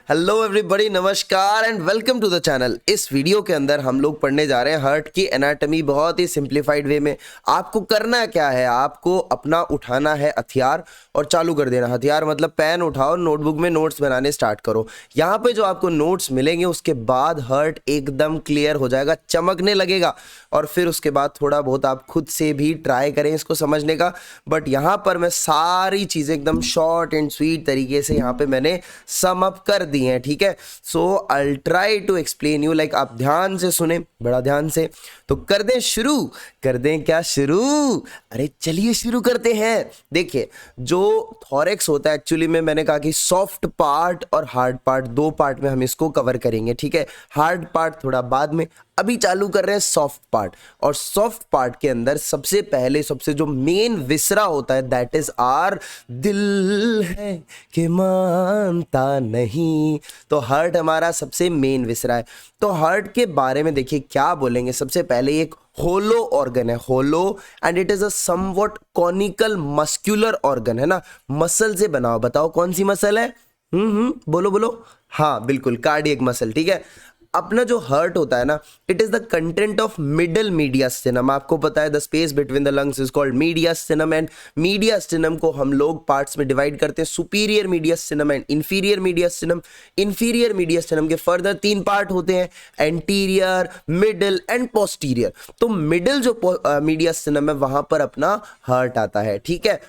Hello everybody, नमस्कार and welcome to the channel. इस video के अंदर हम लोग पढ़ने जा रहे हैं हार्ट की एनाटॉमी बहुत ही सिंप्लीफाइड वे में। आपको करना क्या है, आपको अपना उठाना है हथियार और चालू कर देना। हथियार मतलब पेन उठाओ, नोटबुक में नोट्स बनाने स्टार्ट करो। यहाँ पे जो आपको नोट्स मिलेंगे उसके बाद हार्ट एकदम क्लियर हो जाएगा, चमकने लगेगा। और फिर उसके बाद थोड़ा बहुत आप खुद से भी ट्राई करें इसको समझने का। बट यहाँ पर मैं सारी चीज़ें एकदम शॉर्ट एंड स्वीट तरीके से यहाँ पे मैंने सम अप कर दी हैं, ठीक है। So I try to explain you, like आप ध्यान से सुने, बड़ा ध्यान से। तो कर दें शुरू, कर दें क्या शुरू? अरे चलिए शुरू करते हैं। देखिए, जो थॉरेक्स होता है एक्चुअली में मैंने कहा कि सॉफ्ट पार्ट और हार्ड पार्ट, दो पार्ट में हम इसको कवर करेंगे, ठीक है। हार्ड पार्ट थोड़ा बाद में, अभी चालू कर रहे हैं सॉफ्ट पार्ट। और सॉफ्ट पार्ट के अंदर सबसे पहले सबसे जो मेन विसरा होता है दैट इज आर दिल है कि मानता नहीं। तो हार्ट हमारा सबसे मेन विसरा है। तो हार्ट के बारे में देखिए क्या बोलेंगे। सबसे पहले एक होलो ऑर्गन है, hollow, and it is a somewhat conical muscular organ है ना, मसल से बना हुआ। बताओ कौन सी मसल है? बोलो बोलो। हाँ बिल्कुल, कार्डियक मसल, ठीक है। अपना जो हार्ट होता है ना, it is the content of middle mediastinum. आपको पता है the space between the lungs is called mediastinum, and mediastinum को हम लोग पार्ट्स में डिवाइड करते हैं, superior mediastinum and inferior mediastinum. Inferior mediastinum के फर्दर तीन पार्ट होते हैं, एंटीरियर, मिडल एंड पोस्टीरियर। तो मिडल जो मीडियास्टिनम है वहां पर अपना हार्ट आता है, ठीक है।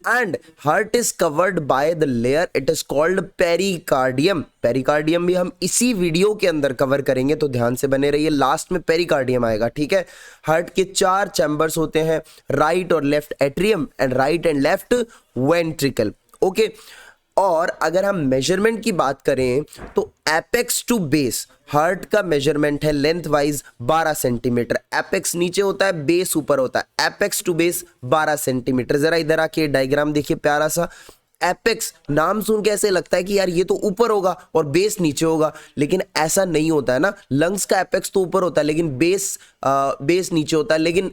And heart is covered by the layer, it is called pericardium. Pericardium भी हम इसी वीडियो के अंदर कवर करेंगे, तो ध्यान से बने रहिए, लास्ट में पेरिकार्डियम आएगा, ठीक है। हार्ट के चार चैम्बर्स होते हैं, राइट और left atrium and right and left ventricle, okay. और अगर हम मेजरमेंट की बात करें तो एपेक्स टू बेस हार्ट का मेजरमेंट है लेंथ वाइज 12 सेंटीमीटर। एपेक्स नीचे होता है, बेस ऊपर होता है। Apex to base 12 centimetre. जरा इधर आके डायग्राम देखिए प्यारा सा। एपेक्स नाम सुन के ऐसे लगता है कि यार ये तो ऊपर होगा और बेस नीचे होगा, लेकिन ऐसा नहीं होता है ना। लंग्स का एपेक्स तो ऊपर होता है लेकिन बेस नीचे होता है, लेकिन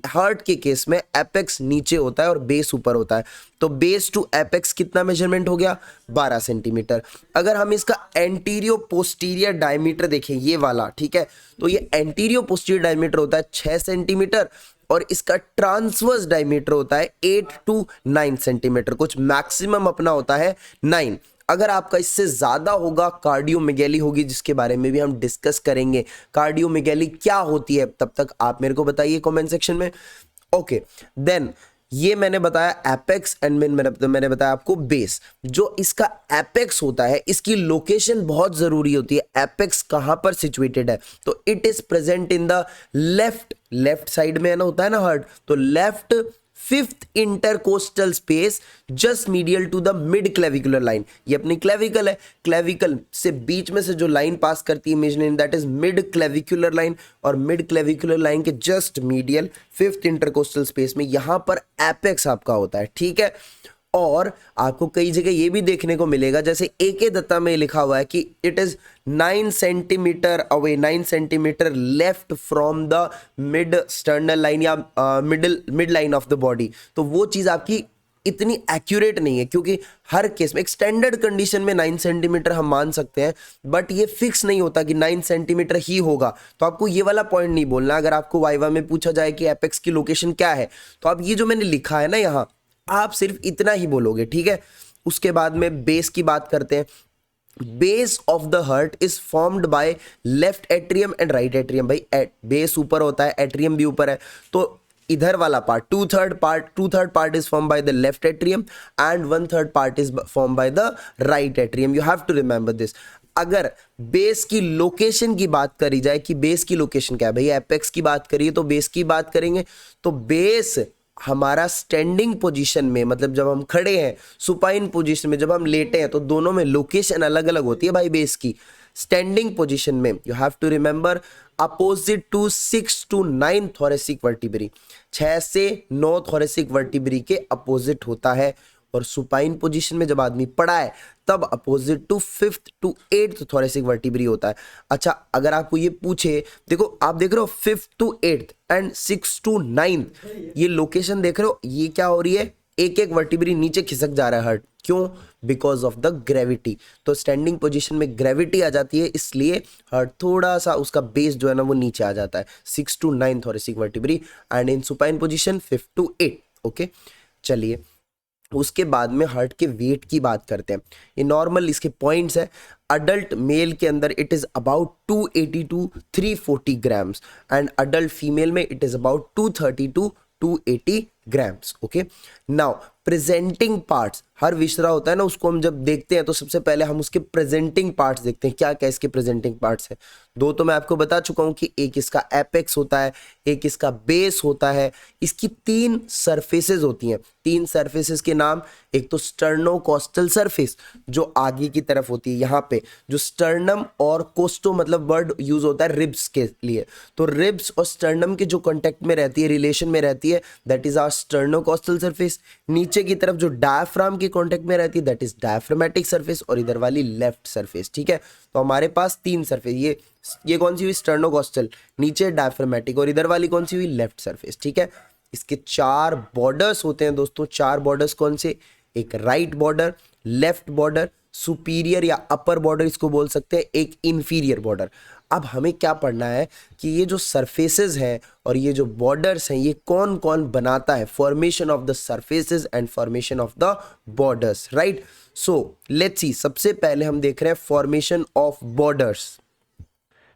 हार्ट के केस में एपेक्स नीचे होता है और बेस ऊपर होता है। तो बेस टू एपेक्स कितना मेजरमेंट हो गया? 12 सेंटीमीटर। अगर हम इसका एंटीरियो पोस्टीरियर डायमीटर देखें, ये वाला, ठीक है, तो ये एंटीरियो पोस्टीरियर डायमीटर होता है 6 सेंटीमीटर और इसका ट्रांसवर्स डायमीटर होता है 8 to 9 सेंटीमीटर। कुछ मैक्सिमम अपना होता है 9। अगर आपका इससे ज्यादा होगा कार्डियोमेगैली होगी, जिसके बारे में भी हम डिस्कस करेंगे। कार्डियोमेगैली क्या होती है, तब तक आप मेरे को बताइए कमेंट सेक्शन में, ओके। देन ये मैंने बताया एपेक्स एंड मैंने बताया आपको बेस। जो इसका एपेक्स होता है इसकी लोकेशन बहुत जरूरी होती है। एपेक्स कहां पर सिचुएटेड है? तो it is present in the left side में है ना, होता है ना हार्ट, तो left fifth intercostal space just medial to the mid clavicular line. ये अपनी क्लेविकल है, क्लेविकल से बीच में से जो लाइन पास करती है imagine that is mid clavicular line, और मिड क्लेविकुलर लाइन के just medial fifth intercostal space में यहां पर एपेक्स आपका होता है, ठीक है। और आपको कई जगह ये भी देखने को मिलेगा, जैसे एके दत्ता में लिखा हुआ है कि it is 9 centimetre away, 9 centimetre left from the mid sternal line या mid line of the body. तो वो चीज आपकी इतनी एक्यूरेट नहीं है, क्योंकि हर केस में एक स्टैंडर्ड कंडीशन में 9 सेंटीमीटर हम मान सकते हैं, बट ये फिक्स नहीं होता कि 9 सेंटीमीटर ही होगा। तो आपको ये वाला पॉइंट नहीं बोलना। अगर आपको वाइवा में पूछा जाए कि एपेक्स की लोकेशन क्या है, तो आप ये जो मैंने लिखा है ना यहाँ, आप सिर्फ इतना ही बोलोगे, ठीक है। उसके बाद में बेस की बात करते हैं। Base of the heart is formed by left atrium and right atrium. भाई बेस ऊपर होता है, एट्रियम भी ऊपर है, तो इधर वाला part two third part is form by the left atrium and 1/3 part is form by the right atrium. You have to remember this. अगर बेस की लोकेशन की बात करी जाए कि बेस की लोकेशन क्या है, भाई एपेक्स की बात करिए तो बेस की बात करेंगे, तो बेस हमारा स्टैंडिंग पोजीशन में, मतलब जब हम खड़े हैं, सुपाइन पोजीशन में, जब हम लेटे हैं, तो दोनों में लोकेशन अलग अलग होती है भाई बेस की। स्टैंडिंग पोजीशन में you have to remember opposite to 6 to 9 thoracic vertebrae, 6 से 9 थोरेसिक वर्टिब्री के अपोजिट होता है। और सुपाइन पोजीशन में जब आदमी पड़ा है तब opposite to 5th to 8th thoracic vertebrae होता है। अच्छा, अगर आपको ये पूछे, देखो आप देख रहे हो 5th to 8th and 6 to 9, ये लोकेशन देख रहे हो, ये क्या हो रही है, एक एक वर्टिब्री नीचे खिसक जा रहा है हार्ट, क्यों? Because of the gravity. तो स्टैंडिंग पोजीशन में ग्रेविटी आ जाती है, इसलिए हार्ट थोड़ा सा उसका बेस जो है ना वो नीचे आ जाता है, 6 to 9 thoracic vertebrae, and in supine position 5 to 8। Okay, चलिए उसके बाद में हार्ट के वेट की बात करते हैं। ये नॉर्मल इसके पॉइंट्स है। अडल्ट मेल के अंदर it is about 280 to 340 grams, and adult female में it is about 230 to 280 grams. Okay, now presenting parts, हर विशरा होता है ना, उसको हम जब देखते हैं तो सबसे पहले हम उसके प्रेजेंटिंग पार्ट्स देखते हैं। क्या क्या इसके प्रेजेंटिंग पार्ट्स है? दो तो मैं आपको बता चुका हूं कि एक इसका एपेक्स होता है, एक इसका बेस होता है। इसकी 3 सरफेसेस होती हैं। 3 सरफेसेस के नाम, एक तो स्टर्नोकोस्टल सरफेस जो आगे की तरफ होती है, यहाँ पे जो स्टर्नम और कोस्टो मतलब वर्ड यूज होता है रिब्स के लिए, तो रिब्स और स्टर्नम के जो कांटेक्ट में रहती है, रिलेशन में रहती है, that is our sternocostal surface. नीचे की तरफ जो डायफ्राम के कांटेक्ट में रहती है, दैट इज डायफ्रामेटिक सरफेस, और इधर वाली लेफ्ट सरफेस। ठीक है, तो हमारे पास 3 सरफेस, ये कौन सी हुई? स्टर्नोकोस्टल, नीचे डायफ्रामेटिक, और इधर वाली कौन सी हुई? Left surface. ठीक है, इसके 4 बॉर्डर्स होते हैं दोस्तों। 4 बॉर्डर्स कौन से? एक right border, left border, superior या अपर बॉर्डर इसको बोल सकते हैं, एक इंफीरियर बॉर्डर। अब हमें क्या पढ़ना है कि ये जो सरफेसेस हैं और ये जो बॉर्डर्स हैं, ये कौन कौन बनाता है? Formation of the surfaces and formation of the borders, right? So let's see, सबसे पहले हम देख रहे हैं फॉर्मेशन ऑफ बॉर्डर्स।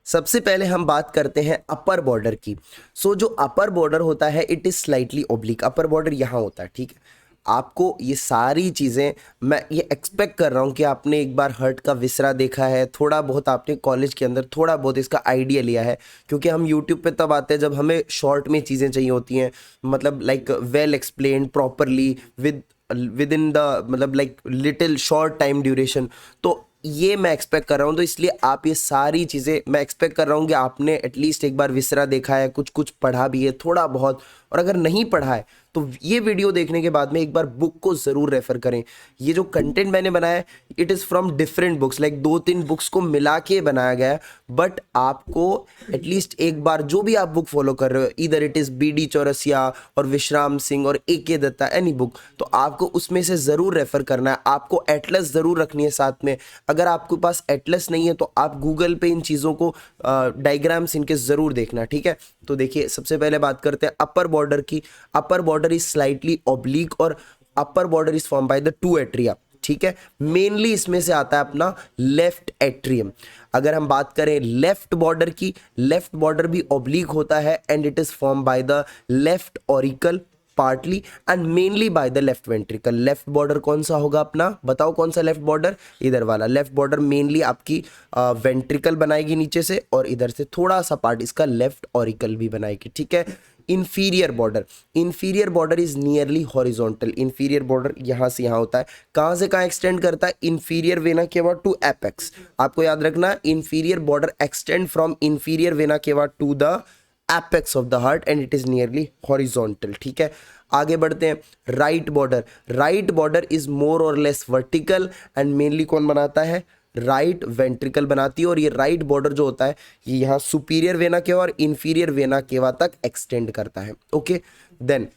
सबसे पहले हम बात करते हैं अपर बॉर्डर की। सो जो अपर बॉर्डर होता है it is slightly oblique. Upper border यहाँ होता है। ठीक है, आपको ये सारी चीज़ें, मैं ये एक्सपेक्ट कर रहा हूँ कि आपने एक बार हर्ट का विसरा देखा है, थोड़ा बहुत आपने कॉलेज के अंदर थोड़ा बहुत इसका आइडिया लिया है, क्योंकि हम यूट्यूब पे तब आते हैं जब हमें शॉर्ट में चीज़ें चाहिए होती हैं, मतलब like well explained properly with in the मतलब like little short time duration. तो ये मैं एक्सपेक्ट कर रहा हूँ, तो इसलिए आप ये सारी चीज़ें मैं एक्सपेक्ट कर रहा हूँ कि आपने एटलीस्ट एक बार विसरा देखा है, कुछ कुछ पढ़ा भी है थोड़ा बहुत, और अगर नहीं पढ़ा है तो ये वीडियो देखने के बाद में एक बार बुक को ज़रूर रेफर करें। ये जो कंटेंट मैंने बनाया है it is from different books, like 2-3 books को मिला के बनाया गया है, बट आपको एटलीस्ट एक बार जो भी आप बुक फॉलो कर रहे हो, इधर it is B D Chaurasia और विश्राम सिंह और ए के दत्ता, एनी बुक, तो आपको उसमें से ज़रूर रेफर करना है। आपको एटलस ज़रूर रखनी है साथ में। अगर आपके पास एटलस नहीं है तो आप गूगल पे इन चीज़ों को डायग्राम्स इनके ज़रूर देखना। ठीक है, तो देखिए सबसे पहले बात करते हैं अपर बॉर्डर की। Upper border is slightly oblique और upper border is form by the 2 atria. ठीक है, मेनली इसमें से आता है अपना लेफ्ट एट्रियम। अगर हम बात करें लेफ्ट बॉर्डर की, लेफ्ट बॉर्डर भी ऑब्लिक होता है and it is form by the left auricle partly and mainly by the left ventricle. Left border कौन सा होगा अपना? बताओ कौन सा लेफ्ट बॉर्डर? इधर वाला लेफ्ट बॉर्डर मेनली आपकी वेंट्रिकल बनाएगी नीचे से, और इधर से थोड़ा सा पार्ट इसका लेफ्ट ऑरिकल भी बनाएगी। ठीक है, inferior border, inferior border is nearly horizontal. Inferior border यहाँ से यहाँ होता है। कहाँ से कहाँ एक्सटेंड करता है? Inferior vena cava to apex. आपको याद रखना, inferior border extend from inferior vena cava to the apex of the heart and it is nearly horizontal. ठीक है, आगे बढ़ते हैं। Right border, right border is more or less vertical and mainly कौन बनाता है? राइट वेंट्रिकल बनाती है, और ये राइट बॉर्डर जो होता है ये यहाँ सुपीरियर वेना केवा और इंफीरियर वेना केवा तक एक्सटेंड करता है। ओके, देन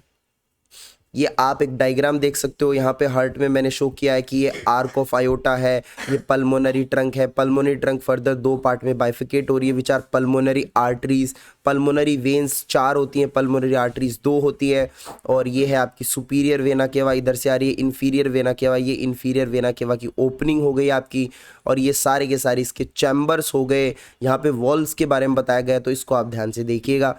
ये आप एक डायग्राम देख सकते हो, यहाँ पे हार्ट में मैंने शो किया है कि ये आर्क ऑफ आयोटा है, ये पल्मोनरी ट्रंक है। पल्मोनरी ट्रंक फर्दर 2 पार्ट में बाइफिकेट हो रही है, which are pulmonary arteries. Pulmonary veins 4 होती हैं, पल्मोनरी आर्टरीज 2 होती है, और ये है आपकी सुपीरियर वेना केवा, इधर से आ रही है इंफीरियर वेना केवा। ये इंफीरियर वेना केवा की ओपनिंग हो गई आपकी, और ये सारे के सारे इसके चैम्बर्स हो गए। यहाँ पे वॉल्स के बारे में बताया गया है, तो इसको आप ध्यान से देखिएगा।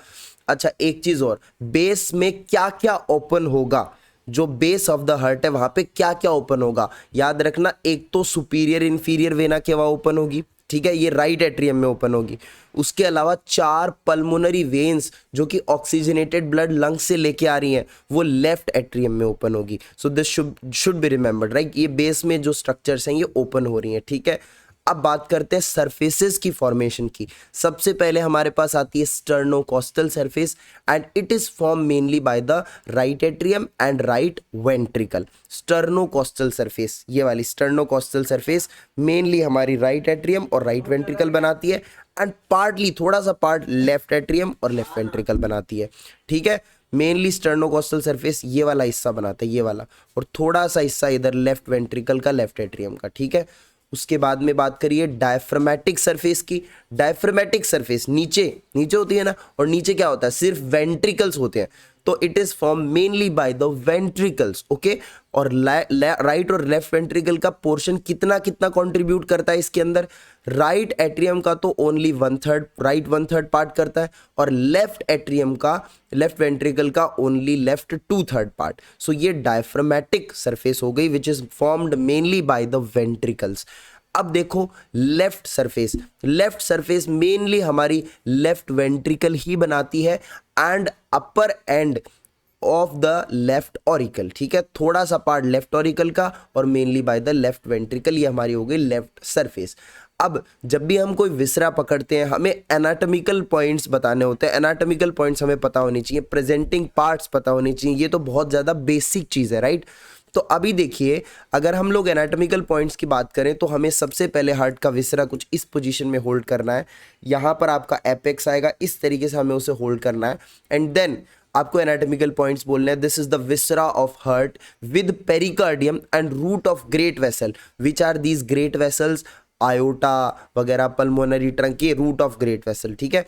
अच्छा, एक चीज और, बेस में क्या क्या ओपन होगा? जो बेस ऑफ द हार्ट है वहां पे क्या क्या ओपन होगा? याद रखना, एक तो सुपीरियर इंफीरियर वेना केवा ओपन होगी। ठीक है, ये राइट एट्रियम में ओपन होगी। उसके अलावा 4 पल्मोनरी वेन्स जो कि ऑक्सीजनेटेड ब्लड लंग्स से लेके आ रही हैं वो लेफ्ट एट्रियम में ओपन होगी। So this should be remembered, right? ये बेस में जो स्ट्रक्चर्स हैं ये ओपन हो रही हैं। ठीक है, अब बात करते हैं सरफेसेस की फॉर्मेशन की। सबसे पहले हमारे पास आती है sternocostal surface and it is form mainly by the right atrium and right ventricle. Sternocostal surface, ये वाली स्टर्नोकोस्टल सरफेस मेनली हमारी राइट एट्रियम और राइट वेंट्रिकल बनाती है, एंड पार्टली थोड़ा सा पार्ट लेफ्ट एट्रियम और लेफ्ट वेंट्रिकल बनाती है। ठीक है, मेनली स्टर्नोकोस्टल सरफेस ये वाला हिस्सा बनाता है, ये वाला, और थोड़ा सा हिस्सा इधर लेफ्ट वेंट्रिकल का, लेफ्ट एट्रियम का, ठीक है। उसके बाद में बात करिए डायफ्रामेटिक सरफेस की। डायफ्रामेटिक सरफेस नीचे नीचे होती है ना, और नीचे क्या होता है, सिर्फ वेंट्रिकल्स होते हैं, तो it is form mainly by the ventricles, okay. और राइट और लेफ्ट वेंट्रिकल का पोर्शन कितना कितना कंट्रीब्यूट करता है इसके अंदर, राइट एट्रियम का तो ओनली 1/3, राइट 1/3 पार्ट करता है, और लेफ्ट एट्रियम का, लेफ्ट वेंट्रिकल का ओनली लेफ्ट 2/3 पार्ट। सो ये डायफ्रामेटिक सरफेस हो गई which is formed mainly by the ventricles. अब देखो left surface, left surface mainly हमारी लेफ्ट वेंट्रिकल ही बनाती है and upper end of the left auricle, ठीक है, थोड़ा सा पार्ट लेफ्ट ऑरिकल का और mainly by the left ventricle, ये हमारी हो गई लेफ्ट सरफेस। अब जब भी हम कोई विसरा पकड़ते हैं हमें एनाटॉमिकल पॉइंट्स बताने होते हैं, एनाटॉमिकल पॉइंट्स हमें पता होनी चाहिए, प्रेजेंटिंग पार्ट्स पता होनी चाहिए, ये तो बहुत ज़्यादा बेसिक चीज़ है, राइट। तो अभी देखिए अगर हम लोग एनाटॉमिकल पॉइंट्स की बात करें तो हमें सबसे पहले हार्ट का विसरा कुछ इस पोजीशन में होल्ड करना है, यहाँ पर आपका एपेक्स आएगा, इस तरीके से हमें उसे होल्ड करना है, एंड देन आपको एनाटॉमिकल पॉइंट्स बोलने हैं। This is the viscera of heart with pericardium and root of great vessel. Which are these great vessels? Aorta वगैरह, पल्मोनरी ट्रंक, ये रूट ऑफ ग्रेट वेसल, ठीक है।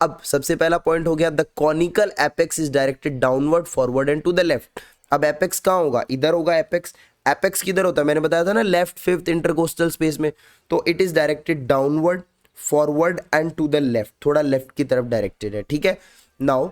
अब सबसे पहला पॉइंट हो गया the conical apex is directed downward, forward and to the left. अब एपेक्स कहाँ होगा? इधर होगा एपेक्स। एपेक्स किधर होता है? मैंने बताया था ना, लेफ्ट फिफ्थ इंटरकोस्टल स्पेस में। तो it is directed downward, forward and to the left, थोड़ा लेफ्ट की तरफ डायरेक्टेड है, ठीक है। Now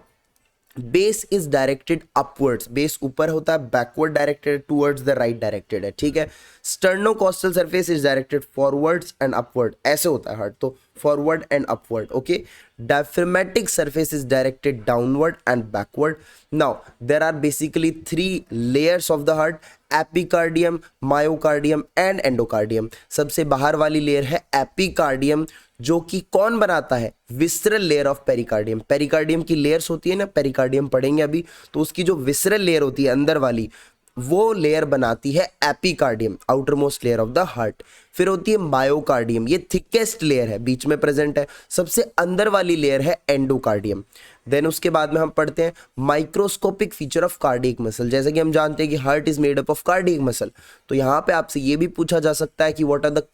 base is directed upwards, base ऊपर होता है, backward directed, towards the right directed है, ठीक है। Sternocostal surface is directed forwards and upward, ऐसे होता है हार्ट, तो forward and upward, okay. Diaphragmatic surface is directed downward and backward. Now there are basically 3 layers of the heart, epicardium, myocardium and endocardium. सबसे बाहर वाली layer है epicardium, जो कि कौन बनाता है? Visceral layer of pericardium. Pericardium की लेयर्स होती है ना, पेरिकार्डियम पढ़ेंगे अभी, तो उसकी जो विसरल लेयर होती है अंदर वाली, वो लेयर बनाती है epicardium, outer most layer of the heart. फिर होती है मायोकार्डियम, ये थिकेस्ट लेयर है, बीच में प्रेजेंट है, सबसे अंदर वाली लेयर है एंडोकार्डियम। देन उसके बाद में हम पढ़ते हैं microscopic feature of cardiac muscle. जैसे कि हम जानते हैं कि heart is made up of cardiac muscle, तो यहाँ पे आपसे ये भी पूछा जा सकता है कि what are the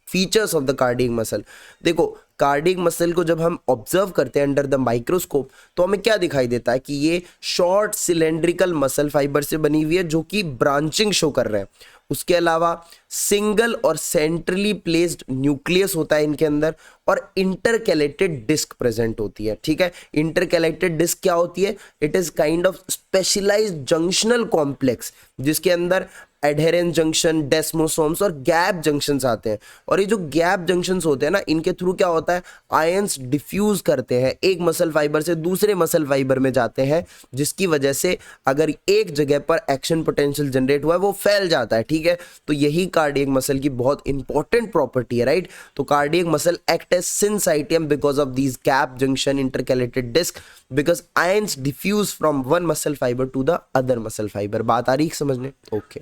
features of the cardiac muscle. देखो कार्डियक मसल को जब हम ऑब्जर्व करते हैं अंडर द माइक्रोस्कोप तो हमें क्या दिखाई देता है कि ये शॉर्ट सिलेंड्रिकल मसल फाइबर से बनी हुई है जो कि ब्रांचिंग शो कर रहे हैं। उसके अलावा सिंगल और सेंट्रली प्लेस्ड न्यूक्लियस होता है इनके अंदर, और इंटरकैलेटेड डिस्क प्रेजेंट होती है, ठीक है। इंटरकैलेटेड डिस्क क्या होती है? It is kind of specialized junctional complex जिसके अंदर एडहेरेंस जंक्शन, डेस्मोसोम्स और गैप जंक्शंस आते हैं। और ये जो गैप जंक्शंस होते हैं ना, इनके थ्रू क्या होता है, आयंस डिफ्यूज करते हैं, एक मसल फाइबर से दूसरे मसल फाइबर में जाते हैं, जिसकी वजह से अगर एक जगह पर एक्शन पोटेंशियल जनरेट हुआ है वो फैल जाता है, ठीक है। तो यही कार्डियक मसल की बहुत इंपॉर्टेंट प्रॉपर्टी है, राइट। तो cardiac muscle act as syncytium because of these gap junction, intercalated disc, because ions diffuse from one muscle fibre to the other muscle fibre. बात आ रही है समझने? ओके।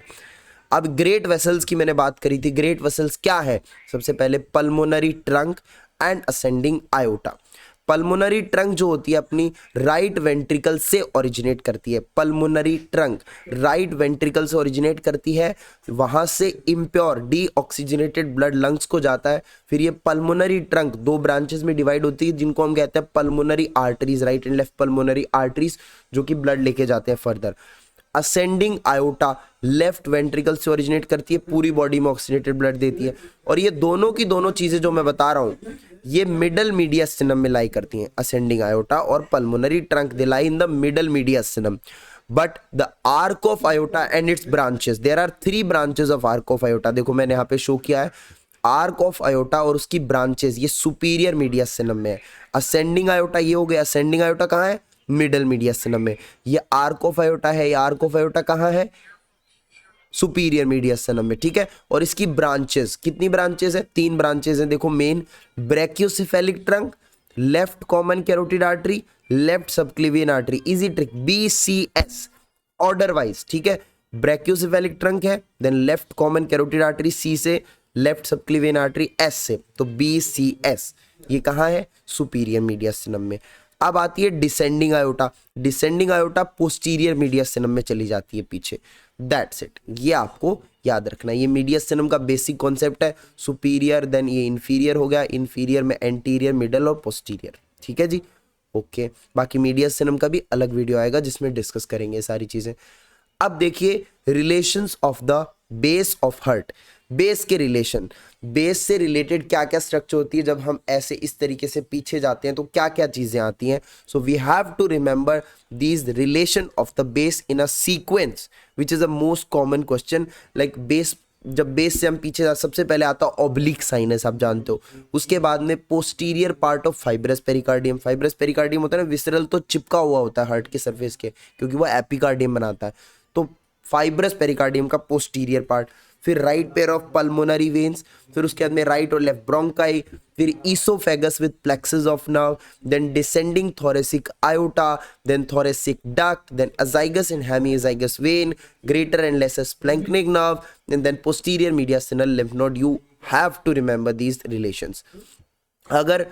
अब ग्रेट वेसल्स की मैंने बात करी थी। ग्रेट वेसल्स क्या है? सबसे पहले pulmonary trunk and ascending iota. Pulmonary trunk जो होती है अपनी राइट वेंट्रिकल से ओरिजिनेट करती है। पल्मोनरी ट्रंक राइट वेंट्रिकल से ओरिजिनेट करती है, वहां से इम्प्योर डीऑक्सीजनेटेड ब्लड लंग्स को जाता है। फिर ये पल्मोनरी ट्रंक 2 ब्रांचेस में डिवाइड होती है जिनको हम कहते हैं pulmonary arteries, right and left pulmonary arteries, जो कि ब्लड लेके जाते हैं further. Ascending iota left ventricle से ओरिजिनेट करती है, पूरी बॉडी में ऑक्सीजनेटेड ब्लड देती है। और ये दोनों की दोनों चीजें जो मैं बता रहा हूं ये मिडल मीडियस्टिनम में लाई करती हैं। असेंडिंग आयोटा और pulmonary trunk they lie in the middle mediastinum, but the arch of aorta and its branches, there are 3 branches of arch of aorta. देखो मैंने यहाँ पे शो किया है आर्क ऑफ आयोटा और उसकी ब्रांचेस, ये सुपीरियर मीडियस्टिनम में है। असेंडिंग आयोटा ये हो गया, असेंडिंग आयोटा कहाँ है? मिडल मीडियस्टिनम में। ये आर्क ऑफ आयोटा है, ये आर्क ऑफ आयोटा कहाँ है? सुपीरियर मीडियस्टिनम में, ठीक है। और इसकी ब्रांचेस, कितनी ब्रांचेस है? 3 ब्रांचेस हैं। देखो main brachiocephalic trunk, left common carotid artery, left subclavian artery. Easy trick, BCS order wise, ठीक है। ब्रैकियोसेफेलिक ट्रंक है, then left common carotid artery C से, लेफ्ट सबक्लेवियन आर्टरी S से, तो BCS ये कहाँ है? सुपीरियर मीडियस्टिनम में। अब आती है descending iota. Descending iota posterior मीडियस्टिनम में चली जाती है पीछे। दैट्स इट, ये आपको याद रखना है। ये मीडियस्टिनम का बेसिक कॉन्सेप्ट है। सुपीरियर, देन ये इंफीरियर हो गया, इंफीरियर में एंटीरियर, मिडल और पोस्टीरियर। ठीक है जी, ओके। बाकी मीडियस्टिनम का भी अलग वीडियो आएगा जिसमें डिस्कस करेंगे ये सारी चीजें। अब देखिए relations of the base of heart. Base के रिलेशन, बेस से रिलेटेड क्या क्या स्ट्रक्चर होती है। जब हम ऐसे इस तरीके से पीछे जाते हैं तो क्या क्या चीजें आती हैं। So we have to remember these relation of the base in a sequence which is a most common question. Like base, जब बेस से हम पीछे जा, सबसे पहले आता है ऑब्लिक साइनस, आप जानते हो। उसके बाद में posterior part of fibrous pericardium. Fibrous pericardium होता है ना, विसरल तो चिपका हुआ होता है हार्ट के सरफेस के, क्योंकि वो एपिकार्डियम बनाता है। तो फाइब्रस पेरिकार्डियम का पोस्टीरियर पार्ट, फिर right pair of pulmonary veins, फिर उसके बाद में राइट और लेफ्ट ब्रोंकाई, फिर oesophagus with plexus of nerve, then descending thoracic aorta, then thoracic duct, then azygos and hemiazygos vein, greater and lesser splanchnic nerve, and then posterior mediastinal lymph node. You have to remember these relations. अगर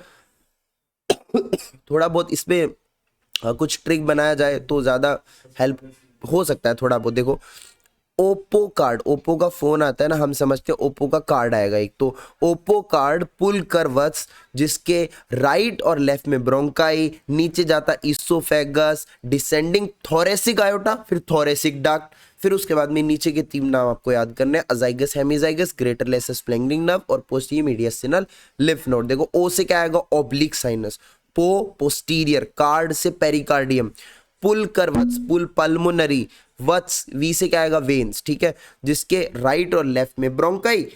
थोड़ा बहुत इसमें कुछ trick बनाया जाए तो ज़्यादा help हो सकता है थोड़ा बहुत। देखो ओप्पो कार्ड, ओप्पो का फोन आता है ना, हम समझते हैं ओप्पो का कार्ड आएगा एक, तो ओप्पो कार्ड पुल कर वत्स, जिसके राइट और लेफ्ट में ब्रोंकाई, नीचे जाता इसोफेगस, डिसेंडिंग थोरेसिक आयोटा, फिर थोरेसिक डक्ट, फिर उसके बाद में नीचे के तीन नाम आपको याद करने हैं, अजाइगस, hemizygous, greater lesser splanchnic nerve और पोस्टीरियर मीडियस्टिनल लिम्फ नोड। देखो ओ से क्या आएगा, ऑब्लिक साइनस, पो पोस्टीरियर, कार्ड से पेरिकार्डियम, पुल कर वत्स, पुल पल्मोनरी, वत्स वी से क्या आएगा, वेन्स। ठीक है, जिसके राइट और लेफ्ट में ब्रोंकाई,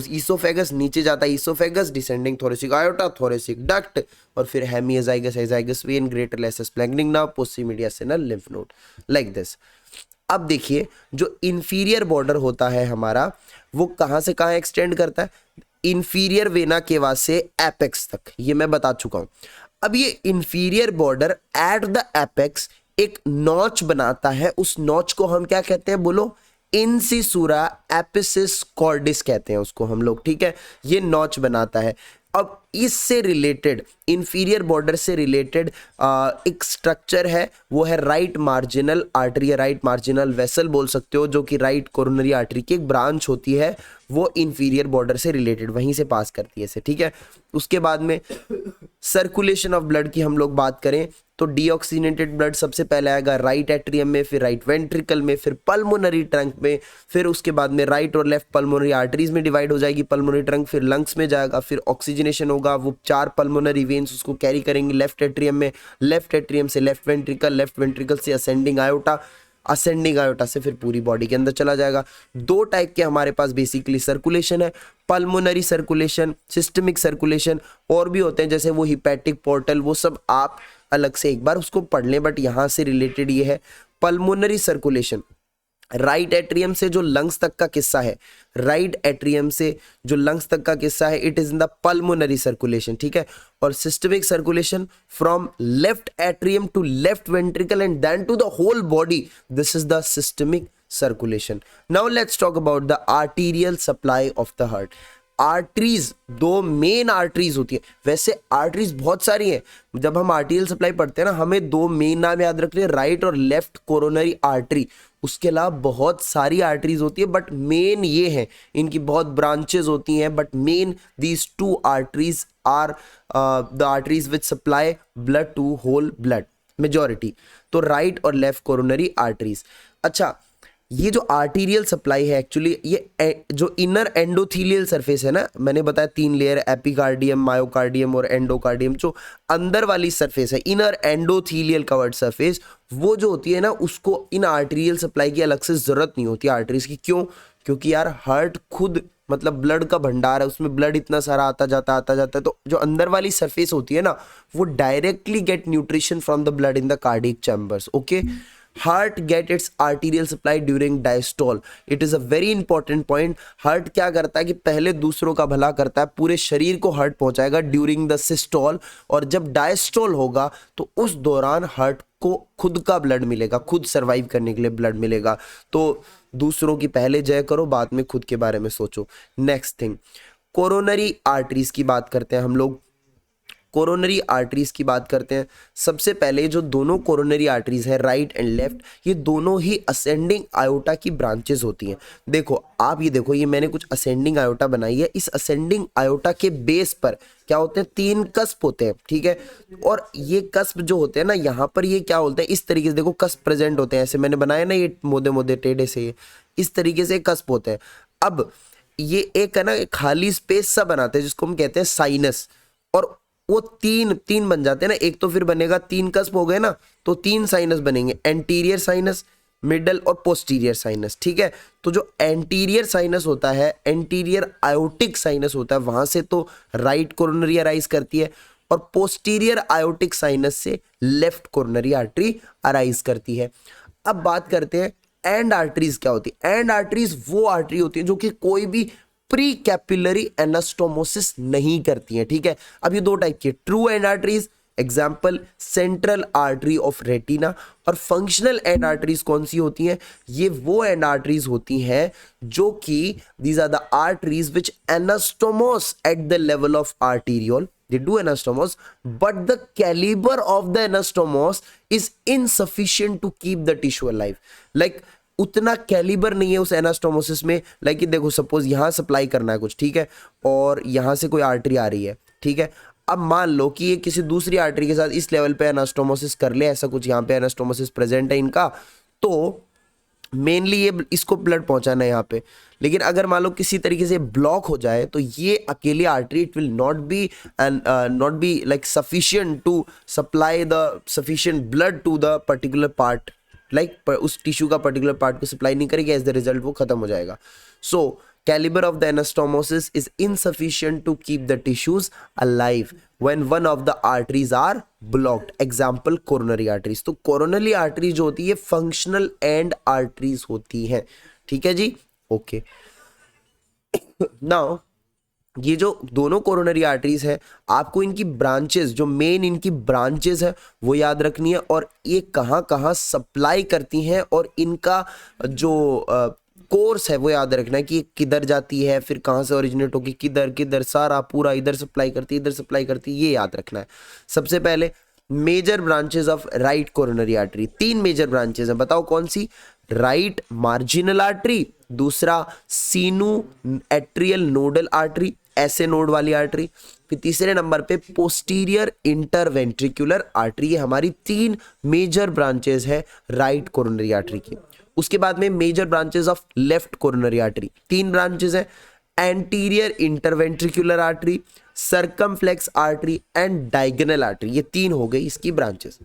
ईसोफेगस, नीचे जाता है oesophagus, descending thoracic aorta, thoracic duct, और फिर hemiazygos, azygos vein, greater lesser splanchnic nerve, posterior mediastinal lymph node, like this. अब देखिए जो इंफीरियर बॉर्डर होता है हमारा, वो कहां से कहां एक्सटेंड करता है, इंफीरियर वेना केवा से एपेक्स तक, ये मैं बता चुका हूं। अब ये inferior border at the apex एक नॉच बनाता है। उस नॉच को हम क्या कहते हैं, बोलो, इंसिसूरा एपिसिस कॉर्डिस कहते हैं उसको हम लोग। ठीक है, ये नॉच बनाता है। अब इससे रिलेटेड, इंफीरियर बॉर्डर से रिलेटेड एक स्ट्रक्चर है, वो है right marginal artery, right marginal vessel बोल सकते हो, जो कि राइट कोरोनरी आर्टरी की एक ब्रांच होती है, वो इंफीरियर बॉर्डर से रिलेटेड वहीं से पास करती है इसे। ठीक है, उसके बाद में सर्कुलेशन ऑफ ब्लड की हम लोग बात करें तो डीऑक्सीनेटेड ब्लड सबसे पहले आएगा राइट एट्रियम में, फिर राइट वेंट्रिकल में, फिर पल्मोनरी ट्रंक में, फिर उसके बाद में राइट और लेफ्ट पल्मोनरी आर्टरीज में डिवाइड हो जाएगी पल्मोनरी ट्रंक, फिर लंग्स में जाएगा, फिर ऑक्सीजनेशन होगा, वो 4 पल्मोनरी वेन्स उसको कैरी करेंगे लेफ्ट एट्रियम में, लेफ्ट एट्रियम से लेफ्ट वेंट्रिकल, लेफ्ट वेंट्रिकल से असेंडिंग आयोटा, असेंडिंग आयोटा से फिर पूरी बॉडी के अंदर चला जाएगा। 2 टाइप के हमारे पास बेसिकली सर्कुलेशन है, पल्मोनरी सर्कुलेशन, सिस्टमिक सर्कुलेशन, और भी होते हैं जैसे वो हिपैटिक पोर्टल, वो सब आप अलग से एक बार उसको पढ़ लें, बट यहां से रिलेटेड ये है पल्मोनरी सर्कुलेशन। राइट एट्रियम से जो लंग्स तक का किस्सा है, राइट एट्रियम से जो लंग्स तक का किस्सा है, it is in the pulmonary circulation. ठीक है, और systemic circulation from left atrium to left ventricle and then to the whole body, this is the systemic circulation. Now let's talk about the arterial supply of the heart. Arteries, 2 main arteries होती है, वैसे arteries बहुत सारी हैं। जब हम arterial supply पढ़ते हैं ना, हमें 2 मेन नाम याद रखने हैं, राइट और लेफ्ट कोरोनरी आर्टरी। उसके अलावा बहुत सारी आर्टरीज होती है, बट मेन ये है, इनकी बहुत ब्रांचेस होती हैं, but main these 2 arteries are the arteries which supply blood to whole blood, majority. तो राइट और लेफ्ट कोरोनरी आर्टरीज। अच्छा, ये जो आर्टीरियल सप्लाई है एक्चुअली, ये जो इनर एंडोथीलियल सरफेस है ना, मैंने बताया 3 लेयर, एपिकार्डियम, मायोकार्डियम और एंडोकार्डियम, जो अंदर वाली सरफेस है, इनर एंडोथीलियल कवर्ड सरफेस, वो जो होती है ना, उसको इन आर्टीरियल सप्लाई की अलग से जरूरत नहीं होती आर्टरीज की। क्यों? क्योंकि यार हार्ट खुद मतलब ब्लड का भंडार है, उसमें ब्लड इतना सारा आता जाता है, तो जो अंदर वाली सरफेस होती है ना, वो directly get nutrition from the blood in the cardiac chambers. Okay, heart get its arterial supply during diastole. It is a very important point. Heart क्या करता है कि पहले दूसरों का भला करता है, पूरे शरीर को हार्ट पहुंचाएगा ड्यूरिंग द सिस्टोल, और जब डायस्टोल होगा तो उस दौरान हार्ट को खुद का ब्लड मिलेगा, खुद सर्वाइव करने के लिए ब्लड मिलेगा। तो दूसरों की पहले जय करो, बाद में खुद के बारे में सोचो। नेक्स्ट थिंग, कोरोनरी आर्टरीज की बात करते हैं हम लोग। कोरोनरी आर्टरीज की बात करते हैं। सबसे पहले जो दोनों कोरोनरी आर्टरीज है राइट एंड लेफ्ट, ये दोनों ही असेंडिंग आयोटा की ब्रांचेस होती हैं। देखो आप ये देखो, ये मैंने कुछ असेंडिंग आयोटा बनाई है। इस असेंडिंग आयोटा के बेस पर क्या होते हैं, 3 कस्प होते हैं, ठीक है। और ये कस्प जो होते हैं ना, यहाँ पर ये क्या बोलते हैं, इस तरीके से देखो कस्प प्रेजेंट होते हैं, ऐसे मैंने बनाया ना, ये मोदे मोदे टेढ़े से, इस तरीके से कस्प होते हैं। अब ये एक है ना खाली स्पेस सा बनाते हैं जिसको हम कहते हैं साइनस, और वो तीन बन जाते हैं ना, एक तो फिर बनेगा 3 कस्प हो गए ना, तो 3 साइनस बनेंगे, एंटीरियर साइनस, मिडल और पोस्टीरियर साइनस, ठीक है। तो जो एंटीरियर साइनस होता है, एंटीरियर आयोटिक साइनस होता है, वहां से तो राइट कोरोनरी अराइज करती है, और पोस्टीरियर आयोटिक साइनस से लेफ्ट कोरोनरी आर्टरी अराइज करती है। अब बात करते हैं एंड आर्टरीज क्या होती है। एंड आर्टरीज वो आर्टरी होती है जो कि कोई भी प्री कैपिलरी एनास्टोमोसिस नहीं करती है, ठीक है। अब ये 2 टाइप की, true and arteries, example central artery of retina, और फंक्शनल एंड आर्टरीज कौन सी होती हैं, ये वो एंड आर्टरीज होती हैं जो कि these are the arteries which anastomose at the level of arteriole, they do anastomose, but the caliber of the anastomose is insufficient to keep the tissue alive. Like उतना कैलिबर नहीं है उस anastomosis में। Like देखो suppose यहाँ supply करना है कुछ, ठीक है, और यहाँ से कोई आर्टरी आ रही है, ठीक है। अब मान लो कि ये किसी दूसरी आर्टरी के साथ इस लेवल पे एनास्टोमोसिस कर ले, ऐसा कुछ यहाँ पे एनास्टोमोसिस प्रेजेंट है इनका, तो मेनली ये इसको ब्लड पहुंचाना है यहाँ पे। लेकिन अगर मान लो किसी तरीके से ब्लॉक हो जाए तो ये अकेली artery it will not be like sufficient to supply the sufficient blood to the particular part, like उस टिश्यू का पर्टिकुलर पार्ट को सप्लाई नहीं करेगी, एज द रिजल्ट वो खत्म हो जाएगा। सो caliber of the anastomosis is insufficient to keep the tissues alive when one of the arteries are blocked. Example coronary arteries. तो coronary arteries जो होती है functional end arteries होती हैं, ठीक है जी, ओके। नाउ ये जो दोनों कोरोनरी आर्टरीज है, आपको इनकी ब्रांचेस, जो मेन इनकी ब्रांचेस है वो याद रखनी है, और ये कहाँ कहाँ सप्लाई करती हैं, और इनका जो कोर्स है वो याद रखना है कि किधर जाती है, फिर कहाँ से ओरिजिनेट होगी, किधर किधर, सारा पूरा इधर सप्लाई करती है, इधर सप्लाई करती है, ये याद रखना है। सबसे पहले major branches of right coronary artery, 3 major branches हैं, बताओ कौन सी। राइट मार्जिनल आर्टरी, दूसरा सीनू एट्रियल नोडल आर्टरी, ऐसे नोड वाली आर्टरी, फिर तीसरे नंबर पे पोस्टीरियर इंटरवेंट्रिकुलर आर्टरी। ये हमारी 3 मेजर ब्रांचेस है राइट कोरोनरी आर्टरी की। उसके बाद में major branches of left coronary artery, 3 branches है, anterior interventricular artery, circumflex artery and diagonal artery. ये 3 हो गई इसकी ब्रांचेस।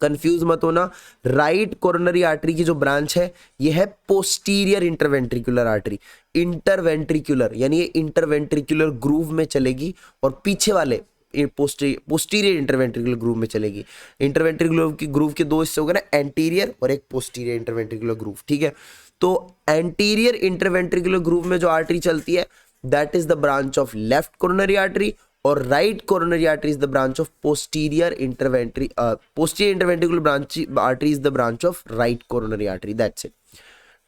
कंफ्यूज मत होना, राइट कोरोनरी आर्टरी की जो ब्रांच है ये है पोस्टीरियर इंटरवेंट्रिकुलर आर्टरी। इंटरवेंट्रिकुलर यानी ये इंटरवेंट्रिकुलर ग्रूव में चलेगी, और पीछे वाले पोस्टीरियर इंटरवेंट्रिकुलर ग्रूव में चलेगी। इंटरवेंट्रिकुलर की ग्रूव के 2 हिस्से हो गए ना, एंटीरियर और एक पोस्टीरियर इंटरवेंट्रिकुलर ग्रूव, ठीक है। तो एंटीरियर इंटरवेंट्रिकुलर ग्रूव में जो आर्टरी चलती है that is the branch of left coronary artery, और right coronary artery is the branch of posterior interventricular branch artery is the branch of right coronary artery, that's it.